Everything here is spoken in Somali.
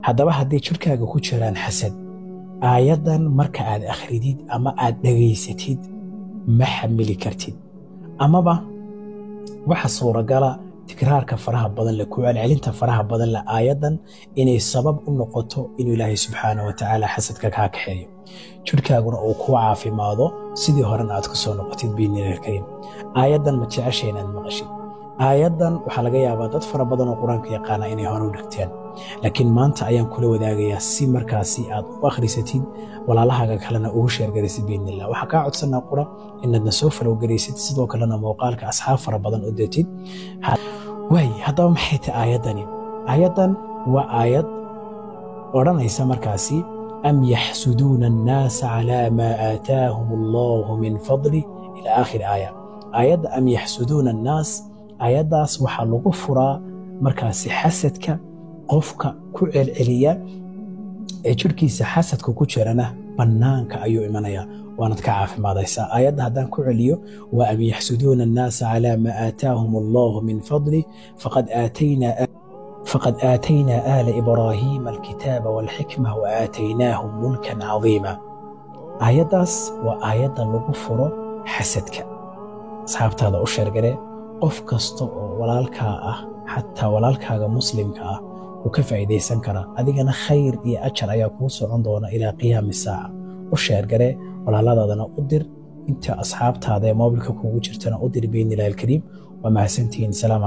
haddaba haddii jirkaaga ku jiraan xasad aayadan marka aad akhridid ama aad dhegaysatid ma xamili kartid amaba waxa suuragala tikraarka faraha badan leh ku celcelinta faraha badan leh aayadan inay sabab u noqoto inuu ilaahay subxaanahu wa tacaala xasadka kaa kaxeeyo jirkaaguna uu ku caafimaado sidii horena aad ku soo noqotid biidniillaahi kariim aayadan ma jeceshay inaad maqashid aayadan waxaa laga yaabaa dad fara badan oo qur-aanka yaqaana inay hore u dhigteen laakiin maanta ayaan kula wadaagayaa si markaasi aad u akhrisatid walaalahaaga kalena ugu sheergaraysid biidniillah waxaa kaa codsanaa qura inaadna soo falowgaraysid sidoo kalena muuqaalka asxaab fara badan u dirtid waay haddaba maxay tahay aayadani aayadan waa aayad odhanaysa markaasi am yaxsuduuna annaasa calaa maa aataahum allahu min fadli ila aakhir aaya aayadda am yaxsuduuna annaas aayaddaas waxaa lagu furaa markaasi xasadka qofka ku celceliya ee jirkiisa xasadka ku jirana bannaanka ayuu imanayaa waanad ka caafimaadaysaa aayadda haddaan ku celiyo waa am yaxsuduuna annaasa calaa maa aataahum allahu min fadli faqad aataynaa aala ibraahiima alkitaaba waalxikma wa aataynaahum mulkan cadiima aayaddaas waa aayadda lagu furo xasadka asxaabtaada u sheergare qof kasta oo walaalkaa ah xataa walaalkaaga muslimka ah uu ka faa'iidaysan karaa adigana khayr iyo ajar ayaa kuu socon doona ilaa qiyaami saaca u sheergare walaaladaadana u dir inta asxaabtaada ee moobilka kuugu jirtana u dir biidniillaahi alkariim waa mahadsantihiin salaam